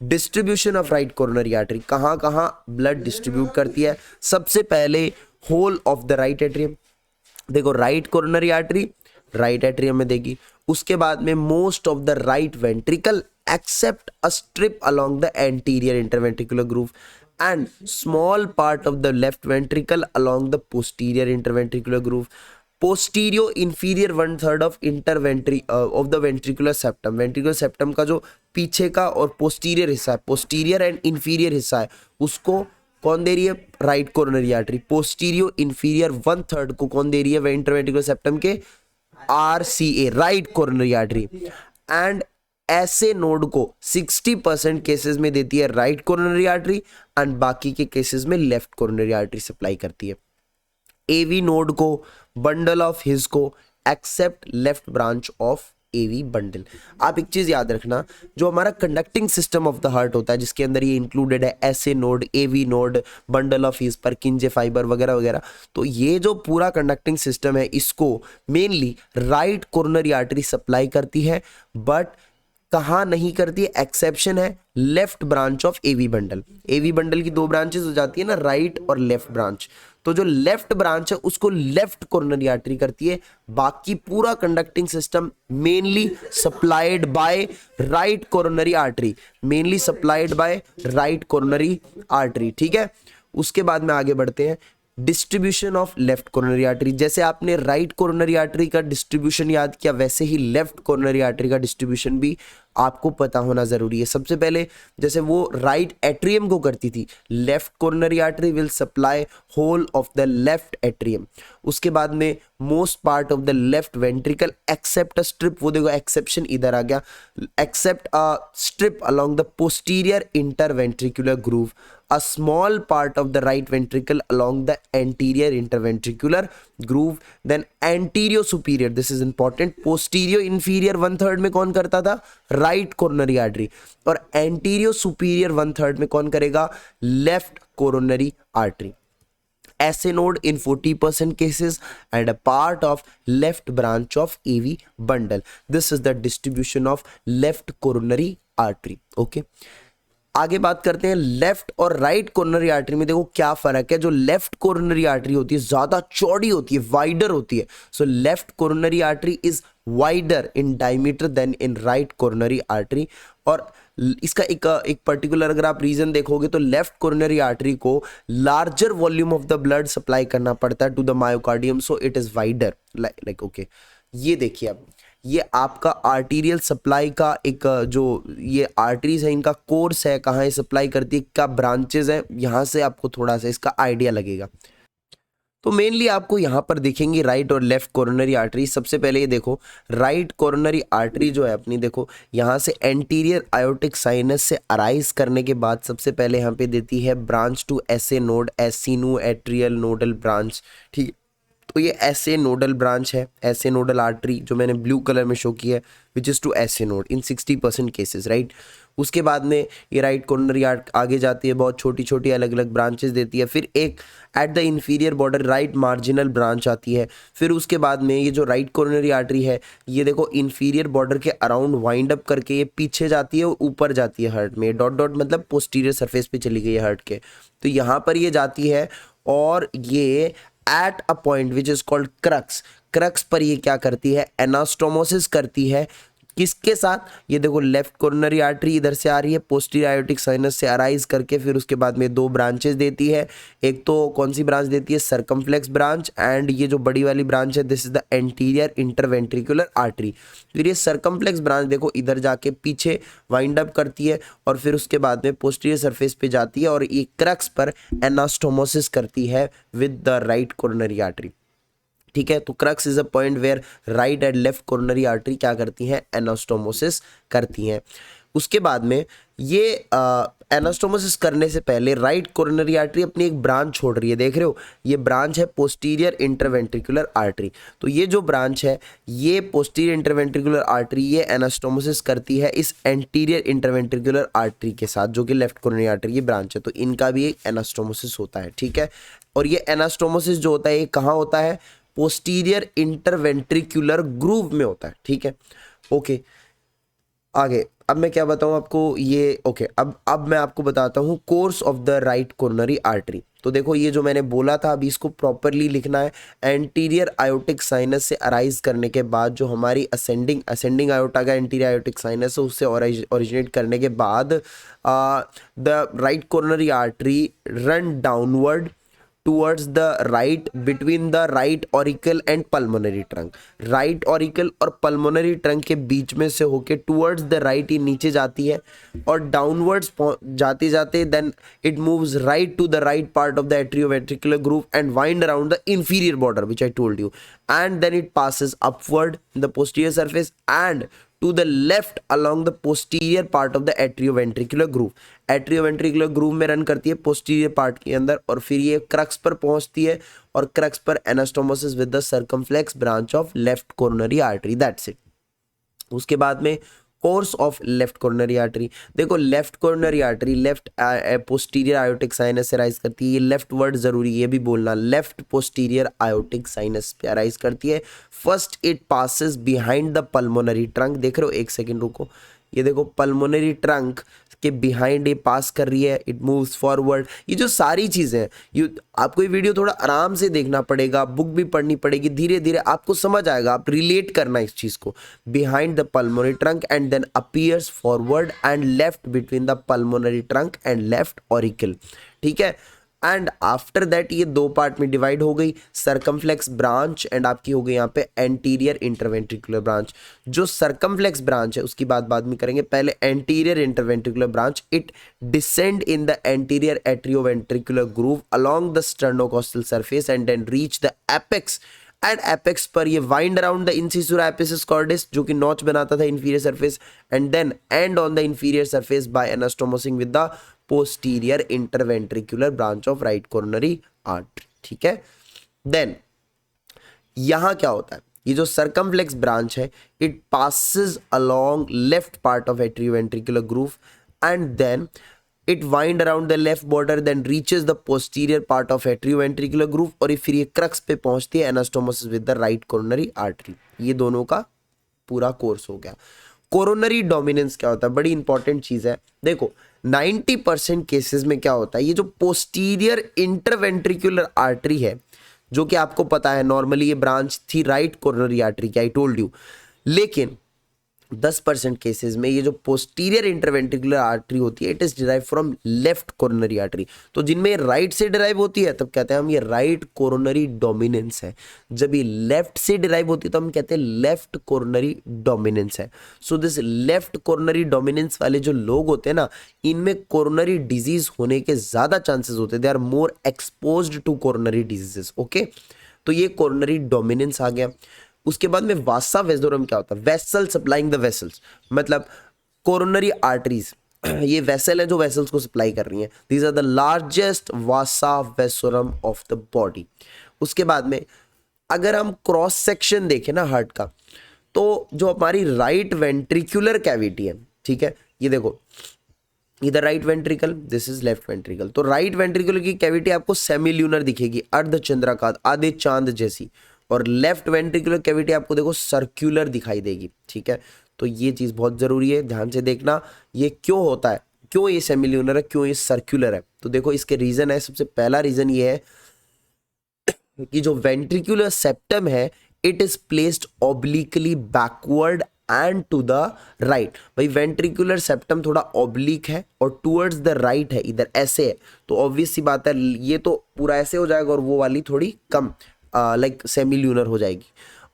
Distribution of right coronary artery, कहाँ कहाँ blood distribute करती है। सबसे पहले whole of the right atrium, देखो right coronary artery right atrium में देगी। उसके बाद में most of the right ventricle except a strip along the anterior interventricular groove, and small part of the left ventricle along the posterior interventricular groove. Posterior inferior 1/3 of of the ventricular septum. ventricular septum का जो पीछे का और posterior हिस्सा है, posterior and inferior हिस्सा है, उसको कौन दे रही है, right coronary artery. posterior inferior 1/3 को कौन दे रही है ventricular septum के, RCA, right coronary artery. And ऐसे नोड को 60% केसेस में देती है राइट कोरोनरी आर्टरी, एंड बाकी के केसेस में लेफ्ट कोरोनरी आर्टरी सप्लाई करती है। एवी नोड को, बंडल ऑफ हिज को, except left branch of AV bundle. आप एक चीज याद रखना, जो हमारा conducting system of the heart होता है जिसके अंदर ये इंक्लूडेड है SA node, AV node, bundle of his, Purkinje fiber वगैरह वगैरह, तो ये जो पूरा कंडक्टिंग सिस्टम है इसको mainly right coronary artery supply करती है, बट कहाँ नहीं करती है, एक्सेप्शन है left branch of AV bundle. AV bundle की 2 ब्रांचेस हो जाती है ना, राइट और लेफ्ट ब्रांच, तो जो लेफ्ट ब्रांच है उसको लेफ्ट कोरोनरी आर्टरी करती है, बाकी पूरा conducting system mainly supplied by right coronary artery, mainly supplied by right coronary artery. ठीक है, उसके बाद में आगे बढ़ते हैं। Distribution of left coronary artery, जैसे आपने राइट कोरोनरी आर्टरी का डिस्ट्रीब्यूशन याद किया, वैसे ही लेफ्ट कोरोनरी आर्टरी का डिस्ट्रीब्यूशन भी आपको पता होना जरूरी है। सबसे पहले जैसे वो राइट एट्रियम को करती थी, left coronary artery will supply whole of the left atrium. उसके बाद में most part of the left ventricle except a strip, वो देखो एक्सेप्शन इधर आ गया, except a strip along the posterior interventricular groove, a small part of the right ventricle along the anterior interventricular groove, then anterior superior, this is important, posterior inferior 1/3 में कौन करता था, right coronary artery, और anterior superior 1/3 में कौन करेगा, left coronary artery. SA node in 40% cases and a part of left branch of AV bundle. This is the distribution of left coronary artery. Okay. आगे बात करते हैं लेफ्ट और right coronary artery में। देखो क्या फर्क है, जो लेफ्ट कोरोनरी आर्टरी होती है ज्यादा चौड़ी होती है, वाइडर होती है। So left coronary artery is wider in diameter than in right coronary artery. और इसका एक पर्टिकुलर अगर आप रीजन देखोगे तो लेफ्ट कोरोनरी आर्टरी को larger volume of the blood supply करना पड़ता है to the myocardium, so it is wider like okay. ये देखिए अब ये आपका आर्टीरियल सप्लाई का एक जो ये आर्टरीज है इनका कोर्स है, कहाँ ये सप्लाई करती है, क्या ब्रांचेज है, यहाँ से आपको थोड़ा सा इसका आइडिया लगेगा। तो मेनली आपको यहाँ पर दिखेंगी राइट और लेफ्ट कोरोनरी आर्टरी। सबसे पहले ये देखो राइट कोरोनरी आर्टरी जो है अपनी, देखो यहाँ से एंटीरियर आयोटिक साइनस से अराइज करने के बाद सबसे पहले यहाँ पे देती है branch to SA node, sino atrial nodal branch. ठीक है, तो ये एसए नोडल ब्रांच है, एसए नोडल आर्टरी जो मैंने ब्लू कलर में शो किया है, which is to SA node in 60% cases, right. उसके बाद में ये राइट कोरोनरी आगे जाती है, बहुत छोटी छोटी अलग अलग ब्रांचेस देती है। फिर एक at the inferior border right marginal branch आती है। फिर उसके बाद में ये जो राइट कोरोनरी आर्टरी है ये देखो इंफीरियर बॉर्डर के अराउंड वाइंड अप करके ये पीछे जाती है और ऊपर जाती है हार्ट में, डॉट डॉट मतलब पोस्टीरियर सरफेस पे चली गई है हार्ट के। तो यहाँ पर ये जाती है और ये at a point which is called crux, crux पर ये क्या करती है, एनास्टोमोसिस करती है। किसके साथ, ये देखो लेफ्ट कोरोनरी आर्टरी इधर से आ रही है, पोस्टीरियर आयोटिक साइनस से अराइज करके फिर उसके बाद में दो ब्रांचेस देती है। एक तो कौन सी ब्रांच देती है, सर्कमफ्लेक्स ब्रांच, एंड ये जो बड़ी वाली ब्रांच है this is the anterior interventricular artery. फिर ये सर्कमफ्लेक्स ब्रांच देखो इधर जाके पीछे वाइंड अप करती है और फिर उसके बाद में पोस्टीरियर सरफेस पे जाती है और ये क्रक्स पर एनास्टोमोसिस करती है with the right coronary artery. ठीक है, तो crux is a point where right and left coronary artery क्या करती हैं, एनास्टोमोसिस करती हैं। उसके बाद में ये एनास्टोमोसिस करने से पहले राइट कोरोनरी आर्टरी अपनी एक ब्रांच छोड़ रही है, देख रहे हो ये ब्रांच है पोस्टीरियर इंटरवेंट्रिकुलर आर्टरी। तो ये जो ब्रांच है ये पोस्टीरियर इंटरवेंट्रिकुलर आर्टरी ये एनास्टोमोसिस करती है इस एंटीरियर इंटरवेंट्रिकुलर आर्टरी के साथ जो कि लेफ्ट कोरोनरी आर्टरी की ब्रांच है। तो इनका भी एक एनास्टोमोसिस होता है, ठीक है। और ये एनास्टोमोसिस जो होता है ये कहाँ होता है, पोस्टीरियर इंटरवेंट्रिकुलर ग्रूव में होता है, ठीक है। ओके, आगे अब मैं क्या बताऊं आपको, ये ओके अब मैं आपको बताता हूं course of the right coronary artery. तो देखो ये जो मैंने बोला था अभी इसको प्रॉपरली लिखना है। एंटीरियर आयोटिक साइनस से अराइज करने के बाद जो हमारी असेंडिंग आयोटा का एंटीरियर आयोटिक साइनस है उससे ओरिजिनेट करने के बाद the right coronary artery run downward towards the right between the right auricle and pulmonary trunk. Right auricle और पल्मोनरी ट्रंक के बीच में से होके टूवर्ड्स द राइट ही नीचे जाती है और डाउनवर्ड्स जाते जाते then it moves right to the right part of the atrioventricular groove and wind around the inferior border which I told you, and then it passes upward in the posterior surface and to the left along the posterior part of the atrioventricular groove. Atrioventricular groove में run करती है posterior part के अंदर और फिर ये crux पर पहुंचती है और क्रक्स पर anastomosis with the circumflex branch of left coronary artery, that's it. उसके बाद में course of left coronary artery, देखो left coronary artery left posterior aortic sinus से राइज करती है। ये लेफ्ट वर्ड जरूरी है, ये भी बोलना, लेफ्ट पोस्टीरियर आयोटिक साइनस पे राइज करती है। First it passes behind the pulmonary trunk, देख रहे हो, एक सेकेंड रुको, ये देखो पल्मोनरी ट्रंक के बिहाइंड ये पास कर रही है, इट मूव्स फॉरवर्ड। ये जो सारी चीजें हैं, ये आपको ये वीडियो थोड़ा आराम से देखना पड़ेगा, बुक भी पढ़नी पड़ेगी, धीरे धीरे आपको समझ आएगा, आप रिलेट करना इस चीज को। Behind the pulmonary trunk and then appears forward and left between the pulmonary trunk and left auricle, ठीक है। एंड आफ्टर दैट ये दो पार्ट में डिवाइड हो गई, सरकमफ्लेक्स ब्रांच एंड आपकी हो गई यहाँ पे एंटीरियर इंटरवेंट्रिकुलर ब्रांच। जो सरकमफ्लेक्स ब्रांच है उसकी बात बाद में करेंगे, पहले anterior interventricular branch, it descend in the anterior atrioventricular groove along the sternocostal surface and then reach the apex. At apex पर ये wind around the incisura apicis cordis जो कि नॉच बनाता था inferior surface, and then end on the inferior surface by anastomosing with the posterior interventricular branch of right coronary artery, ठीक है। Then यहां क्या होता है, ये जो सर्कमफ्लेक्स ब्रांच है it passes along left part of atrioventricular groove and then it wind around the left border then reaches the posterior part of atrioventricular groove और ये फिर ये क्रक्स पे पहुंचती है anastomosis with the right coronary artery. ये दोनों का पूरा कोर्स हो गया। कोरोनरी डोमिनेंस क्या होता है, बड़ी इंपॉर्टेंट चीज है। देखो 90% केसेस में क्या होता है, ये जो पोस्टीरियर इंटरवेंट्रिकुलर आर्टरी है जो कि आपको पता है नॉर्मली ये ब्रांच थी राइट कोरोनरी आर्टरी की, आई टोल्ड यू, लेकिन 10% केसेस में ये जो पोस्टीरियर इंटरवेंट्रिकुलर आर्टरी होती है it is derive from left coronary artery. तो जिनमें राइट से डिराइव होती है तब कहते हैं हम ये राइट कोरोनरी डोमिनेंस है, जब ये लेफ्ट से डिराइव होती है तो हम कहते हैं लेफ्ट कोरोनरी डोमिनेंस है। So this left coronary dominance वाले जो लोग होते हैं ना, इनमें कोरोनरी डिजीज होने के ज्यादा चांसेस होते हैं, they are more exposed to coronary diseases, okay. तो ये कोरोनरी डोमिनेंस आ गया। उसके बाद में वासा वेसोरम क्या होता है, वेसल सप्लाइंग द वेसल्स, मतलब कोरोनरी आर्टरीज ये वेसल है जो वेसल्स को सप्लाई कर रही हैं, these are the largest vasa vasorum of the body. उसके बाद में अगर हम क्रॉस सेक्शन देखें ना हार्ट का, तो जो हमारी राइट वेंट्रिकुलर कैविटी है, ठीक है, ये देखो इधर right ventricle, this is left ventricle, तो राइट वेंट्रिकल की कैविटी आपको सेमील्यूनर दिखेगी, अर्धचंद्राकार, आधे चांद जैसी, और लेफ्ट वेंट्रिकुलर कैविटी आपको देखो सर्कुलर दिखाई देगी, ठीक है। तो ये चीज बहुत जरूरी है, ध्यान से देखना ये क्यों होता है, क्यों ये सेमील्यूनर है, क्यों ये सर्कुलर है। तो देखो इसके रीजन है, सबसे पहला रीजन ये है कि जो वेंट्रिकुलर सेप्टम है it is placed obliquely backward and to the right. भाई वेंट्रिकुलर सेप्टम थोड़ा ऑब्लिक है और टुवर्ड्स द राइट है, इधर ऐसे है, तो ऑब्वियस सी बात है ये तो पूरा ऐसे हो जाएगा और वो वाली थोड़ी कम लाइक सेमील्यूनर हो जाएगी।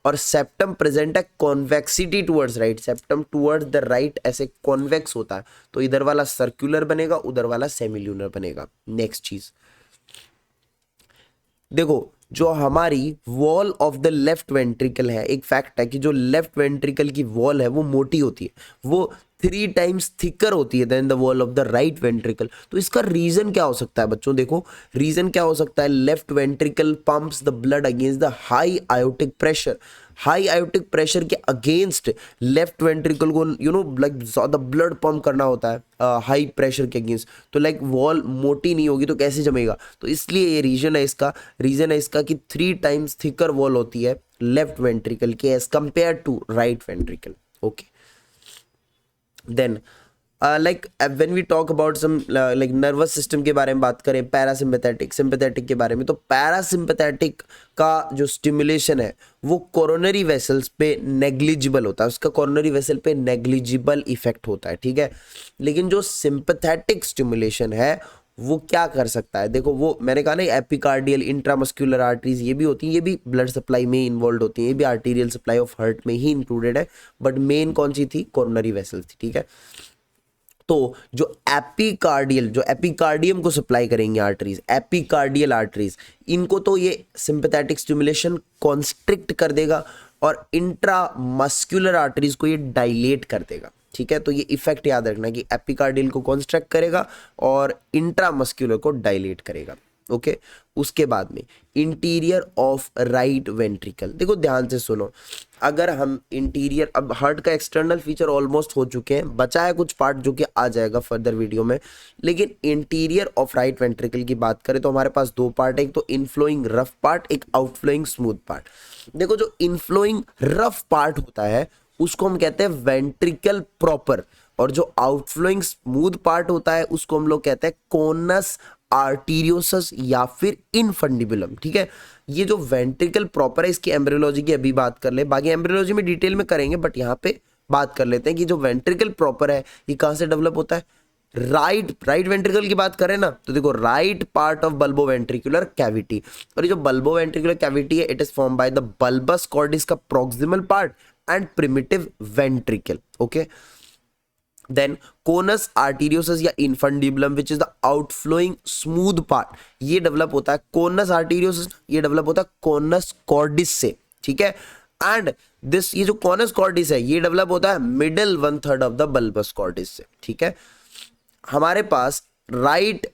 और सेप्टम प्रेजेंट है convexity towards right, septum towards the right ऐसे कॉन्वेक्स होता है, तो इधर वाला सर्कुलर बनेगा, उधर वाला सेमील्यूनर बनेगा। नेक्स्ट चीज देखो, जो हमारी wall of the left ventricle है, एक फैक्ट है कि जो लेफ्ट वेंट्रिकल की वॉल है वो मोटी होती है, वो 3 टाइम्स थिकर होती है than the wall of the right ventricle. तो इसका रीजन क्या हो सकता है बच्चों, देखो रीजन क्या हो सकता है, left ventricle pumps the blood against the high aortic pressure, high aortic pressure के अगेंस्ट लेफ्ट वेंट्रिकल को लाइक ज्यादा ब्लड पंप करना होता है हाई प्रेशर के अगेंस्ट, तो लाइक वॉल मोटी नहीं होगी तो कैसे जमेगा, तो इसलिए ये रीजन है इसका कि 3 टाइम्स थिकर वॉल होती है लेफ्ट वेंट्रिकल की as compare to right ventricle, okay. Then like when we talk about some like nervous system के बारे में बात करें, पैरासिम्पैथेटिक सिंपैथेटिक के बारे में, तो पैरासिम्पैथेटिक का जो स्टिमुलेशन है वो कोरोनरी वेसल्स पे नेग्लिजिबल होता है, उसका कोरोनरी वेसल पे नेग्लिजिबल इफेक्ट होता है, ठीक है। लेकिन जो सिंपैथेटिक स्टिमुलेशन है वो क्या कर सकता है, देखो वो मैंने कहा ना एपिकार्डियल इंट्रामस्कुलर आर्टरीज ये भी होती हैं, ये भी ब्लड सप्लाई में इन्वॉल्व होती हैं, ये भी आर्टीरियल सप्लाई ऑफ हार्ट में ही इंक्लूडेड है, बट मेन कौन सी थी, कोरोनरी वेसल्स थी, ठीक है। तो जो एपिकार्डियल, जो एपिकार्डियम को सप्लाई करेंगे आर्टरीज, एपिकार्डियल आर्टरीज, इनको तो ये सिंपैथेटिक स्टिमुलेशन कॉन्स्ट्रिक्ट कर देगा और इंट्रामस्कुलर आर्टरीज को ये डायलेट कर देगा, ठीक है। तो ये इफेक्ट याद रखना कि एपिकार्डियल को कॉन्स्ट्रक्ट करेगा और इंट्रामस्कुलर को डायलेट करेगा, ओके। उसके बाद में इंटीरियर ऑफ राइट वेंट्रिकल, देखो ध्यान से सुनो, अगर हम इंटीरियर, अब हार्ट का एक्सटर्नल फीचर ऑलमोस्ट हो चुके हैं, बचा है कुछ पार्ट जो कि आ जाएगा फर्दर वीडियो में, लेकिन इंटीरियर ऑफ राइट वेंट्रिकल की बात करें तो हमारे पास 2 पार्ट है, एक तो इनफ्लोइंग रफ पार्ट, एक आउटफ्लोइंग स्मूथ पार्ट। देखो जो इनफ्लोइंग रफ पार्ट होता है उसको हम कहते हैं वेंट्रिकल प्रॉपर, और जो आउटफ्लोइंग स्मूथ पार्ट होता है उसको हम लोग कहते हैं कोनस आर्टीरियोसस या फिर इनफंडिबुलम। ठीक है, ये जो वेंट्रिकल प्रॉपर है इसकी एम्ब्रियोलॉजी की अभी बात कर ले, बाकी एम्ब्रियोलॉजी में डिटेल में करेंगे, बट यहाँ पे बात कर लेते हैं कि जो वेंट्रिकल प्रॉपर है ये कहाँ से डेवलप होता है। राइट वेंट्रिकल की बात करें ना तो देखो right part of bulbo ventricular cavity, और ये जो बल्बो वेंट्रिकुलर कैविटी है it is form by the bulbus cordis का proximal part and primitive ventricle. Okay, then conus arteriosus या infundibulum which is the outflowing smooth part, ये develop होता है conus आर्टीरियोसस, ये डेवलप होता है कोनस कॉर्डिस से। ठीक है, एंड दिस ये जो कोनस कॉर्डिस है ये डेवलप होता है मिडिल 1/3 ऑफ द बल्बस कॉर्डिस से। ठीक है, हमारे पास राइट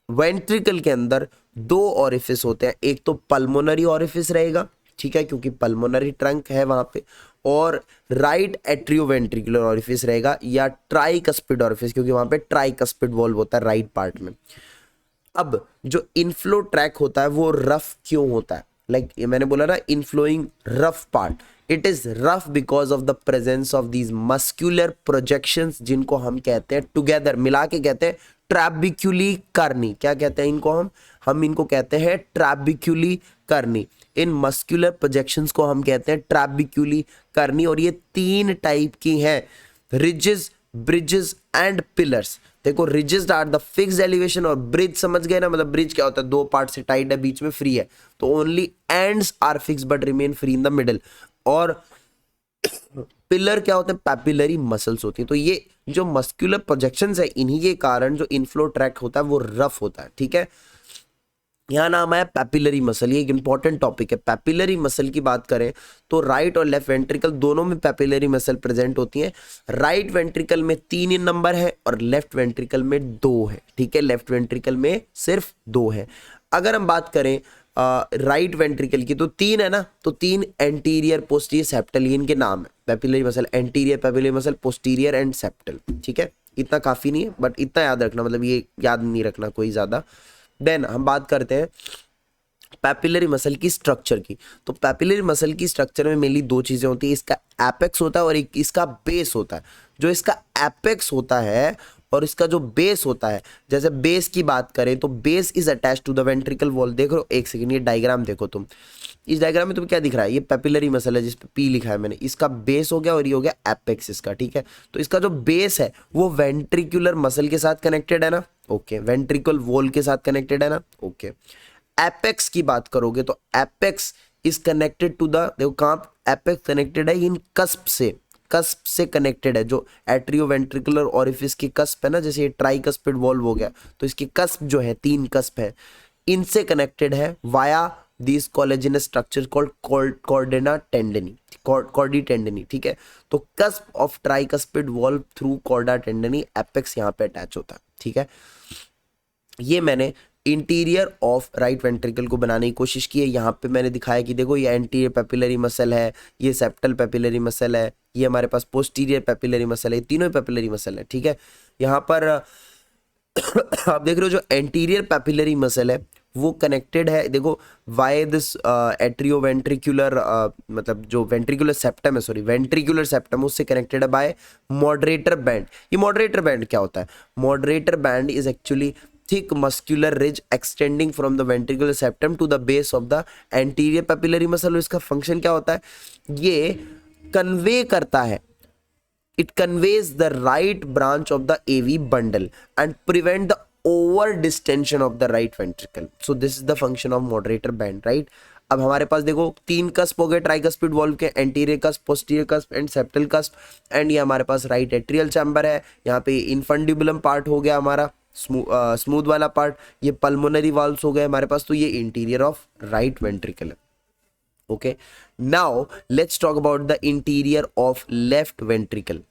वेंट्रिकल के अंदर दो ऑरिफिस होते हैं, एक तो पल्मोनरी ऑरिफिस रहेगा, ठीक है, क्योंकि पल्मोनरी ट्रंक है वहां पे, और राइट एट्रियोवेंट्रिकुलर ऑरिफिस रहेगा या ट्राइकस्पिड ऑरिफिस, क्योंकि वहां पे ट्राइकस्पिड वॉल्व होता है राइट पार्ट में। अब जो इनफ्लो ट्रैक होता है वो रफ क्यों होता है, लाइक ये मैंने बोला ना इनफ्लोइंग rough part, it is rough because of the presence of these muscular projections जिनको हम कहते हैं टुगेदर मिला के कहते हैं ट्रैबिक्यूली कर्नी। क्या कहते हैं इनको हम इनको कहते हैं ट्रैबिक्यूली कर्नी। इन मस्क्यूलर प्रोजेक्शंस को हम कहते हैं ट्रैबिक्यूली कर्नी, और ये 3 टाइप की हैं, रिजेस, ब्रिजेस एंड पिलर्स। देखो रिजिड आर द फिक्स्ड एलिवेशन, और ब्रिज समझ गए ना, मतलब ब्रिज क्या होता है, 2 पार्ट से टाइट है, बीच में फ्री है, तो only ends are fixed but remain free in the middle. और पिलर क्या होते हैं, पैपिलरी मसल्स होती है। तो ये जो मस्कुलर प्रोजेक्शंस है इन्हीं के कारण जो इनफ्लो ट्रैक होता है वो रफ होता है। ठीक है, यहाँ नाम है पैपिलरी मसल, ये एक इंपॉर्टेंट टॉपिक है। पैपिलरी मसल की बात करें तो राइट और लेफ्ट वेंट्रिकल दोनों में पैपिलरी मसल प्रेजेंट होती हैं। राइट वेंट्रिकल में 3 इन नंबर है और लेफ्ट वेंट्रिकल में 2 है। ठीक है, लेफ्ट वेंट्रिकल में सिर्फ 2 है। अगर हम बात करें राइट वेंट्रिकल की तो 3 है ना, तो 3 एंटीरियर पोस्टीरियर सेप्टल इनके नाम है papillary muscle, anterior papillary muscle, posterior and septal. ठीक है, इतना काफी नहीं है बट इतना याद रखना, मतलब ये याद नहीं रखना कोई ज्यादा। देन हम बात करते हैं पैपिलरी मसल की स्ट्रक्चर की। तो पैपिलरी मसल की स्ट्रक्चर में मेनली 2 चीजें होती है, इसका एपेक्स होता है और एक इसका बेस होता है। जो इसका एपेक्स होता है और इसका जो बेस होता है, जैसे बेस की बात करें तो base is attach to the ventricle wall. देख लो एक सेकंड, ये डायग्राम देखो तुम, इस डायग्राम में तुम्हें क्या दिख रहा है, ये पैपिलरी मसल है जिस पे पी लिखा है मैंने, इसका बेस हो गया और ये हो गया एपेक्स इसका। ठीक है, तो इसका जो बेस है वो वेंट्रिकुलर मसल के साथ कनेक्टेड है ना, ओके, वेंट्रिकल वॉल के साथ कनेक्टेड है ना, ओके। एपेक्स की बात करोगे तो apex is connected to the, देखो कहाँ एपेक्स कनेक्टेड है, इन कस्प से कनेक्टेड है, जो एट्रियोवेंट्रिकुलर ऑरिफिस की कस्प है ना, जैसे ये ट्राइकस्पिड वॉल्व हो गया तो इसकी कस्प जो है 3 कस्प है, इनसे कनेक्टेड है via this collagenous structure called chordae tendineae, chordae tendineae. ठीक है, तो cusp of tricuspid valve through chorda tendineae, apex यहाँ पे अटैच होता है। ठीक है, ये मैंने इंटीरियर ऑफ राइट वेंट्रिकल को बनाने की कोशिश की है। यहाँ पे मैंने दिखाया कि देखो ये एंटीरियर पैपिलरी मसल है, ये सेप्टल पैपिलरी मसल है, ये हमारे पास पोस्टीरियर पैपिलरी मसल है, ये तीनों पैपिलरी मसल है। ठीक है, यहाँ पर आप देख रहे हो जो एंटीरियर पैपिलरी मसल है वो कनेक्टेड है, देखो वाई दिस एट्रियोवेंट्रिकुलर, मतलब जो वेंट्रिकुलर सेप्टम है, सॉरी वेंट्रिकुलर सेप्टम, उससे कनेक्टेड है बाय मॉडरेटर बैंड। ये मॉडरेटर बैंड क्या होता है, moderator band is actually thick muscular ridge extending from the ventricular septum to the base of the anterior papillary muscle। इसका function क्या होता है, ये कन्वे करता है, it conveys the right branch of the AV bundle and prevent the over distension of the right ventricle। so this is the function of moderator band, right। अब हमारे पास देखो 3 कस्प हो गए ट्राइकस्पिड वॉल्व के, anterior cusp, posterior cusp and septal cusp, and ये हमारे पास right atrial chamber है, यहाँ पे इनफंडिबुलम पार्ट हो गया हमारा स्मूथ वाला पार्ट, ये पल्मोनरी वाल्व्स हो गए हमारे पास, तो ये इंटीरियर ऑफ राइट वेंट्रिकल है। Okay, now let's talk about the interior of left ventricle.